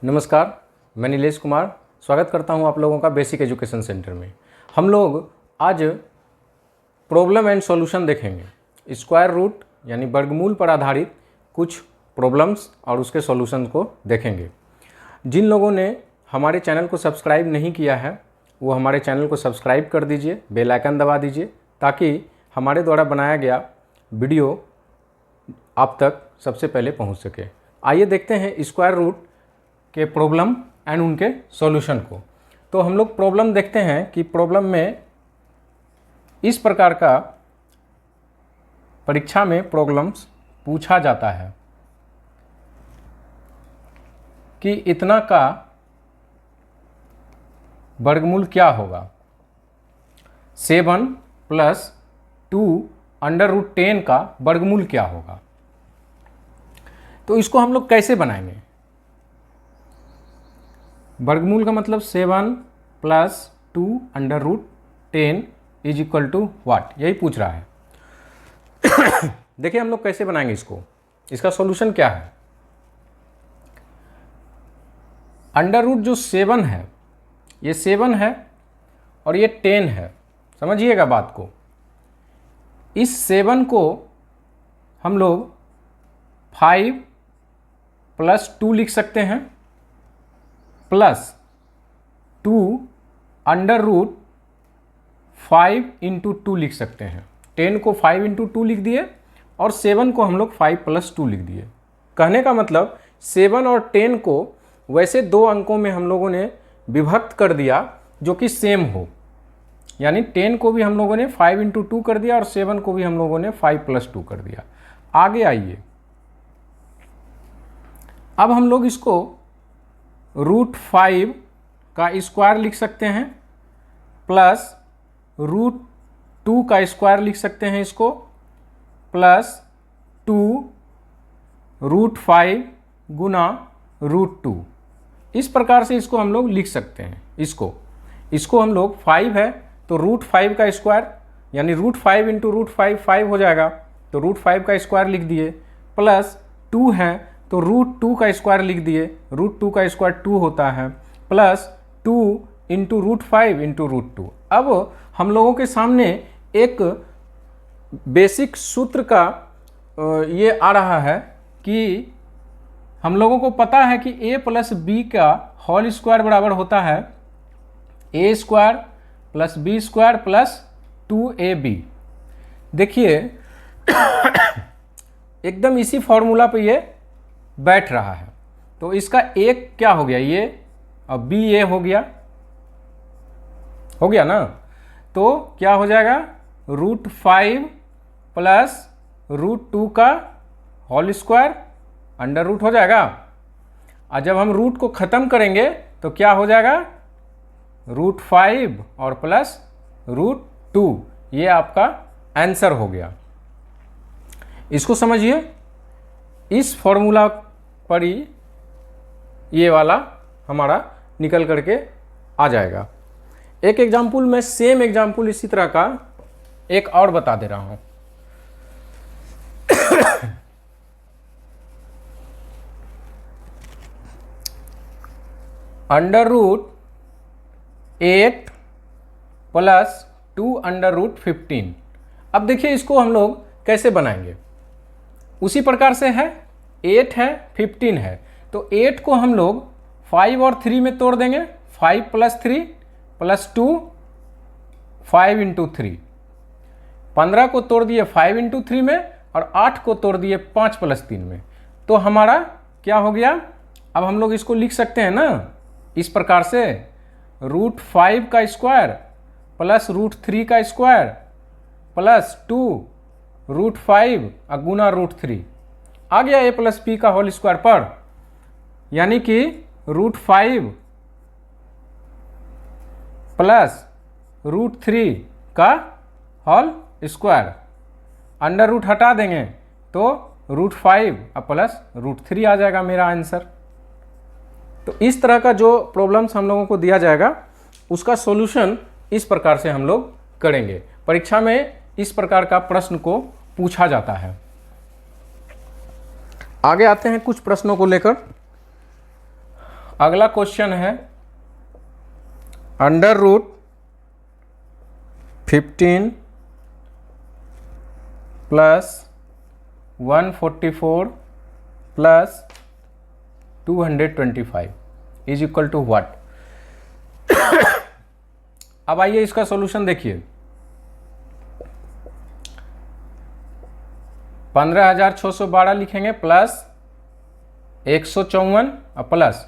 नमस्कार, मैं नीलेश कुमार स्वागत करता हूं आप लोगों का बेसिक एजुकेशन सेंटर में। हम लोग आज प्रॉब्लम एंड सॉल्यूशन देखेंगे। स्क्वायर रूट यानी वर्गमूल पर आधारित कुछ प्रॉब्लम्स और उसके सॉल्यूशन को देखेंगे। जिन लोगों ने हमारे चैनल को सब्सक्राइब नहीं किया है वो हमारे चैनल को सब्सक्राइब कर दीजिए, बेल आइकन दबा दीजिए ताकि हमारे द्वारा बनाया गया वीडियो आप तक सबसे पहले पहुंच सके। आइए देखते हैं स्क्वायर रूट के प्रॉब्लम एंड उनके सॉल्यूशन को। तो हम लोग प्रॉब्लम देखते हैं कि प्रॉब्लम में इस प्रकार का परीक्षा में प्रॉब्लम्स पूछा जाता है कि इतना का वर्गमूल क्या होगा। 7 + 2 √10 का वर्गमूल क्या होगा। तो इसको हम लोग कैसे बनाएंगे। वर्गमूल का मतलब 7 + 2 √10 = व्हाट, यही पूछ रहा है। देखिए हम लोग कैसे बनाएंगे इसको, इसका सॉल्यूशन क्या है। अंडर रूट जो 7 है, ये 7 है और ये 10 है। समझिएगा बात को। इस 7 को हम लोग 5 + 2 लिख सकते हैं +2 √5 × 2 लिख सकते हैं। 10 को 5 × 2 लिख दिए और 7 को हम लोग 5 + 2 लिख दिए। कहने का मतलब 7 और 10 को वैसे दो अंकों में हम लोगों ने विभक्त कर दिया जो कि सेम हो। यानी 10 को भी हम लोगों ने 5 × 2 कर दिया और 7 को भी हम लोगों ने 5 + 2 कर दिया। आगे आइए, अब हम लोग इसको √5 का स्क्वायर लिख सकते हैं प्लस √2 का स्क्वायर लिख सकते हैं इसको प्लस 2 √5 गुना √2। इस प्रकार से इसको हम लोग लिख सकते हैं। इसको हम लोग 5 है तो √5 का स्क्वायर यानी √5 × √5 5 हो जाएगा, तो √5 का स्क्वायर लिख दिए प्लस 2 है तो √2 का स्क्वायर लिख दिए, √2 का स्क्वायर 2 होता है प्लस 2 × √5 × √2। अब हम लोगों के सामने एक बेसिक सूत्र का ये आ रहा है कि हम लोगों को पता है कि a + b का होल स्क्वायर बराबर होता है a² + b² + 2ab। देखिए एकदम इसी फॉर्मूला पे ये बैठ रहा है। तो इसका एक क्या हो गया, ये और बी ए हो गया ना। तो क्या हो जाएगा √5 + √2 का होल स्क्वायर अंडर रूट हो जाएगा। और जब हम रूट को ख़त्म करेंगे तो क्या हो जाएगा √5 और प्लस √2। ये आपका आंसर हो गया। इसको समझिए, इस फॉर्मूला पर ही ये वाला हमारा निकल करके आ जाएगा। एक एग्जाम्पल में सेम एग्जाम्पल इसी तरह का एक और बता दे रहा हूं। √8 + 2 √15। अब देखिए इसको हम लोग कैसे बनाएंगे। उसी प्रकार से है, 8 है 15 है, तो 8 को हम लोग 5 और 3 में तोड़ देंगे। 5 + 3 + 2 5 × 3। 15 को तोड़ दिए 5 × 3 में और 8 को तोड़ दिए 5 + 3 में। तो हमारा क्या हो गया। अब हम लोग इसको लिख सकते हैं ना इस प्रकार से, √5 का स्क्वायर प्लस √3 का स्क्वायर प्लस 2 √5 गुना √3 आ गया a + b का होल स्क्वायर पर, यानी कि √5 प्लस √3 का होल स्क्वायर। अंडर रूट हटा देंगे तो √5 प्लस √3 आ जाएगा मेरा आंसर। तो इस तरह का जो प्रॉब्लम्स हम लोगों को दिया जाएगा उसका सॉल्यूशन इस प्रकार से हम लोग करेंगे। परीक्षा में इस प्रकार का प्रश्न को पूछा जाता है। आगे आते हैं कुछ प्रश्नों को लेकर। अगला क्वेश्चन है under root 15 plus 144 plus 225 is equal to what. अब आइए इसका सॉल्यूशन देखिए। 15,612 लिखेंगे प्लस 154 और प्लस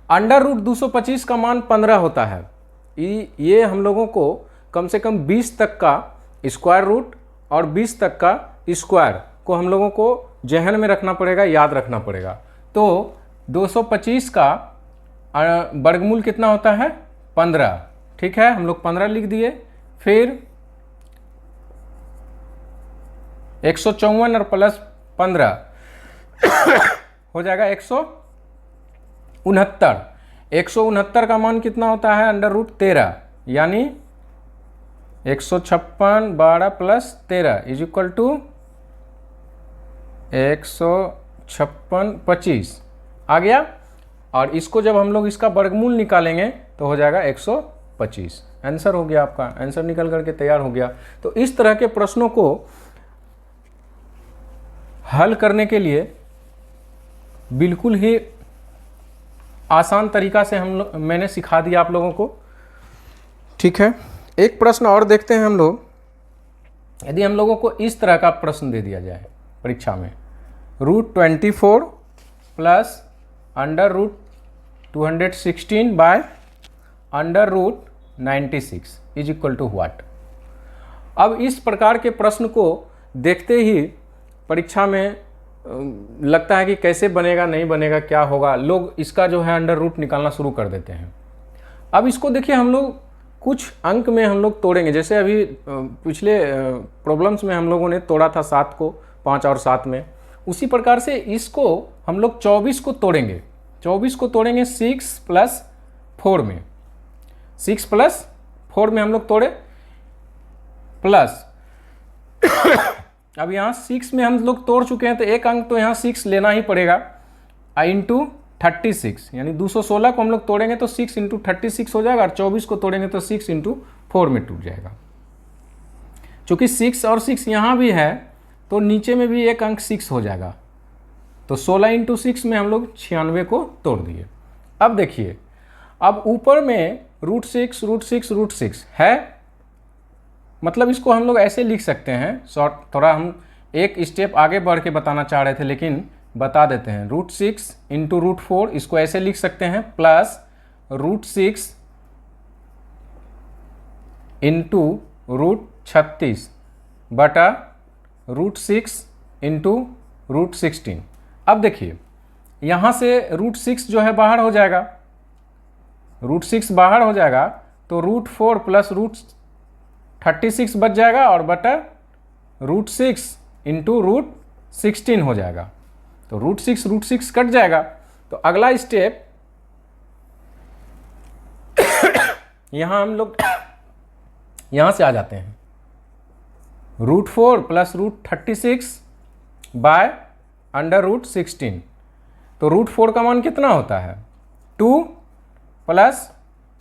अंडर रूट 225 का मान 15 होता है। ये हम लोगों को कम से कम 20 तक का स्क्वायर रूट और 20 तक का स्क्वायर को हम लोगों को जहन में रखना पड़ेगा, याद रखना पड़ेगा। तो 225 का वर्गमूल कितना होता है 15, ठीक है, हम लोग 15 लिख दिए। फिर 154 और प्लस 15 हो जाएगा 169। 169 का मान कितना होता है अंडर रूट 13, यानी 156 12 प्लस 13 इज इक्वल टू 156 25 आ गया। और इसको जब हम लोग इसका वर्गमूल निकालेंगे तो हो जाएगा 125। आंसर हो गया, आपका आंसर निकल करके तैयार हो गया। तो इस तरह के प्रश्नों को हल करने के लिए बिल्कुल ही आसान तरीका से मैंने सिखा दिया आप लोगों को, ठीक है। एक प्रश्न और देखते हैं हम लोग। यदि हम लोगों को इस तरह का प्रश्न दे दिया जाए परीक्षा में, root 24 plus under root 216 by under root 96 is equal to what. अब इस प्रकार के प्रश्न को देखते ही परीक्षा में लगता है कि कैसे बनेगा, नहीं बनेगा, क्या होगा, लोग इसका जो है अंडर रूट निकालना शुरू कर देते हैं। अब इसको देखिए, हम लोग कुछ अंक में हम लोग तोड़ेंगे। जैसे अभी पिछले प्रॉब्लम्स में हम लोगों ने तोड़ा था 7 को 5 और 7 में, उसी प्रकार से इसको हम लोग 24 को तोड़ेंगे। 24 को तोड़ेंगे 6 प्लस 4 में। 6 प्लस 4 में हम लोग तोड़े प्लस अब यहाँ 6 में हम लोग तोड़ चुके हैं तो एक अंक तो यहाँ 6 लेना ही पड़ेगा, इंटू 36, यानी 216 को हम लोग तोड़ेंगे तो 6 इंटू 36 हो जाएगा, और 24 को तोड़ेंगे तो 6 इंटू 4 में टूट जाएगा। चूँकि 6 और 6 यहाँ भी है तो नीचे में भी एक अंक 6 हो जाएगा। तो 16 इंटू 6 में हम लोग 96 को तोड़ दिए। अब देखिए, अब ऊपर में रूट 6 रूट 6 रूट 6 है, मतलब इसको हम लोग ऐसे लिख सकते हैं। शॉर्ट थोड़ा हम एक स्टेप आगे बढ़ के बताना चाह रहे थे, लेकिन बता देते हैं। रूट 6 इंटू रूट 4 इसको ऐसे लिख सकते हैं, प्लस रूट 6 इंटू रूट 36 बटा रूट 6 इंटू रूट 16। अब देखिए, यहाँ से रूट 6 जो है बाहर हो जाएगा, रूट 6 बाहर हो जाएगा तो रूट 4 प्लस रूट 36 बच जाएगा, और बटा रूट 6 इंटू रूट 16 हो जाएगा। तो रूट 6 कट जाएगा। तो अगला स्टेप यहाँ हम लोग यहाँ से आ जाते हैं, root 4 plus root 36 by under root 16। तो रूट 4 का मान कितना होता है 2 प्लस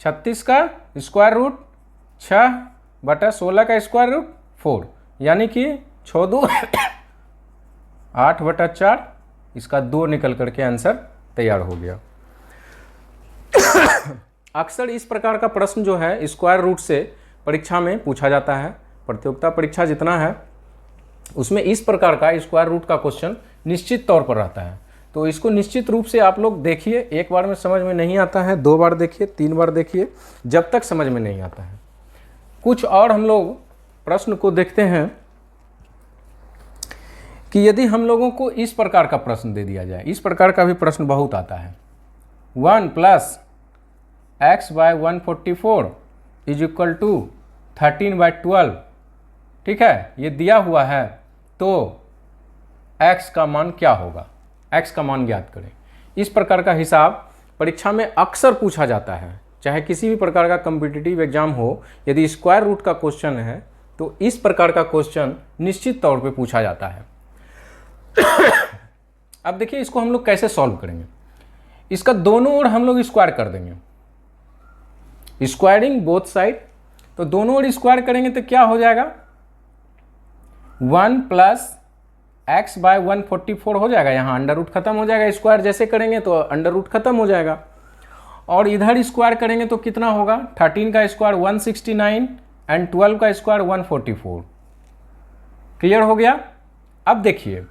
36 का स्क्वायर रूट 6 बटा 16 का स्क्वायर रूट 4, यानी कि 6 2 8 बटा 4, इसका 2 निकल करके आंसर तैयार हो गया। अक्सर इस प्रकार का प्रश्न जो है स्क्वायर रूट से परीक्षा में पूछा जाता है। प्रतियोगिता परीक्षा जितना है उसमें इस प्रकार का स्क्वायर रूट का क्वेश्चन निश्चित तौर पर रहता है। तो इसको निश्चित रूप से आप लोग देखिए। एक बार में समझ में नहीं आता है, 2 बार देखिए, 3 बार देखिए, जब तक समझ में नहीं आता है। कुछ और हम लोग प्रश्न को देखते हैं कि यदि हम लोगों को इस प्रकार का प्रश्न दे दिया जाए, इस प्रकार का भी प्रश्न बहुत आता है। 1 plus x by 144 is equal to 13/12, ठीक है, ये दिया हुआ है, तो x का मान क्या होगा, x का मान ज्ञात करें। इस प्रकार का हिसाब परीक्षा में अक्सर पूछा जाता है। चाहे किसी भी प्रकार का कॉम्पिटिटिव एग्जाम हो, यदि स्क्वायर रूट का क्वेश्चन है तो इस प्रकार का क्वेश्चन निश्चित तौर पे पूछा जाता है। अब देखिए, इसको हम लोग कैसे सॉल्व करेंगे। इसका दोनों ओर हम लोग स्क्वायर कर देंगे, स्क्वायरिंग बोथ साइड। तो दोनों ओर स्क्वायर करेंगे तो क्या हो जाएगा, 1 प्लस एक्स बाय 144 हो जाएगा। यहाँ अंडर रूट खत्म हो जाएगा, स्क्वायर जैसे करेंगे तो अंडर रूट खत्म हो जाएगा। और इधर स्क्वायर करेंगे तो कितना होगा, 13 का स्क्वायर 169 एंड 12 का स्क्वायर 144। क्लियर हो गया। अब देखिए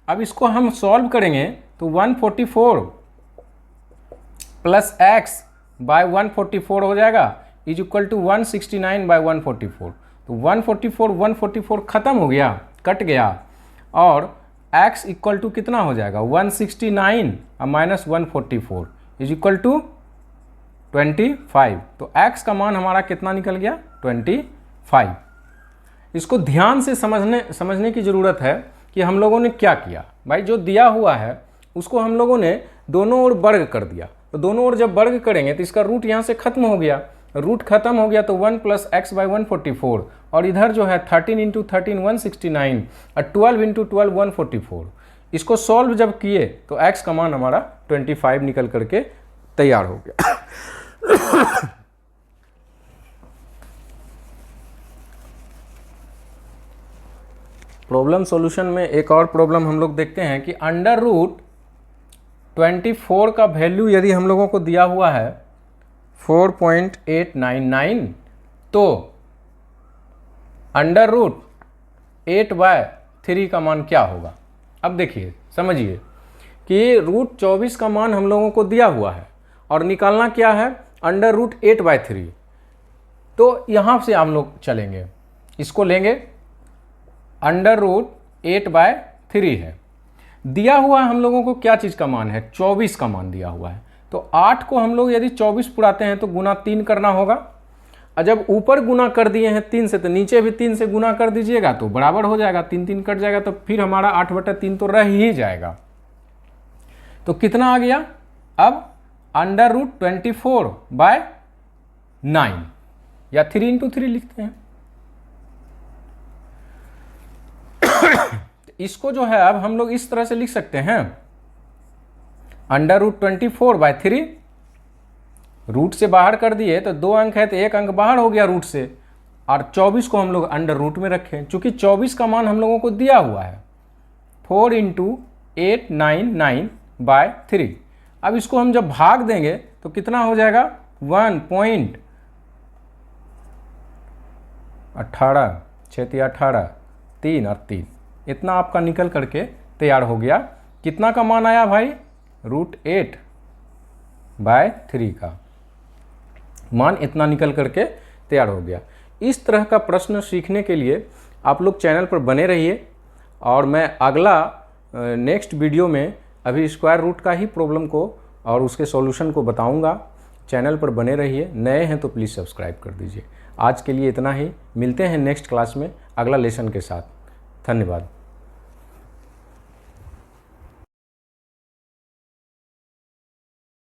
अब इसको हम सॉल्व करेंगे तो 144 प्लस एक्स बाय 144 हो जाएगा इज इक्वल टू 169 बाय 144। तो 144 खत्म हो गया, कट गया, और x इक्वल टू कितना हो जाएगा, 169 माइनस 144 इज इक्वल टू 25। तो x का मान हमारा कितना निकल गया, 25। इसको ध्यान से समझने की ज़रूरत है कि हम लोगों ने क्या किया। भाई जो दिया हुआ है उसको हम लोगों ने दोनों ओर वर्ग कर दिया। तो दोनों ओर जब वर्ग करेंगे तो इसका रूट यहाँ से खत्म हो गया, रूट खत्म हो गया तो 1 प्लस एक्स बाई 144, और इधर जो है 13 इंटू 13 169 और 12 इंटू 12 144। इसको सॉल्व जब किए तो x का मान हमारा 25 निकल करके तैयार हो गया। प्रॉब्लम सॉल्यूशन में एक और प्रॉब्लम हम लोग देखते हैं कि अंडर रूट 24 का वैल्यू यदि हम लोगों को दिया हुआ है 4.899, तो अंडर रूट 8/3 का मान क्या होगा। अब देखिए समझिए कि रूट 24 का मान हम लोगों को दिया हुआ है और निकालना क्या है, अंडर रूट 8/3। तो यहाँ से हम लोग चलेंगे, इसको लेंगे, अंडर रूट 8/3 है। दिया हुआ हम लोगों को क्या चीज़ का मान है, 24 का मान दिया हुआ है। तो 8 को हम लोग यदि 24 पुराते हैं तो गुना 3 करना होगा, और जब ऊपर गुना कर दिए हैं 3 से तो नीचे भी 3 से गुना कर दीजिएगा तो बराबर हो जाएगा, 3 3 कट जाएगा, तो फिर हमारा 8/3 तो रह ही जाएगा। तो कितना आ गया, अब अंडर रूट 24/9 या 3 इंटू 3 लिखते हैं। इसको जो है अब हम लोग इस तरह से लिख सकते हैं, अंडर रूट 24/3, रूट से बाहर कर दिए तो 2 अंक है तो 1 अंक बाहर हो गया रूट से, और 24 को हम लोग अंडर रूट में रखें, चूंकि 24 का मान हम लोगों को दिया हुआ है 4 इंटू 899/3। अब इसको हम जब भाग देंगे तो कितना हो जाएगा, 1.18, 6×18 3 और 3, इतना आपका निकल करके तैयार हो गया। कितना का मान आया भाई, रूट 8/3 का मान इतना निकल करके तैयार हो गया। इस तरह का प्रश्न सीखने के लिए आप लोग चैनल पर बने रहिए, और मैं अगला नेक्स्ट वीडियो में अभी स्क्वायर रूट का ही प्रॉब्लम को और उसके सॉल्यूशन को बताऊंगा। चैनल पर बने रहिए, नए हैं तो प्लीज़ सब्सक्राइब कर दीजिए। आज के लिए इतना ही, मिलते हैं नेक्स्ट क्लास में अगला लेसन के साथ। धन्यवाद।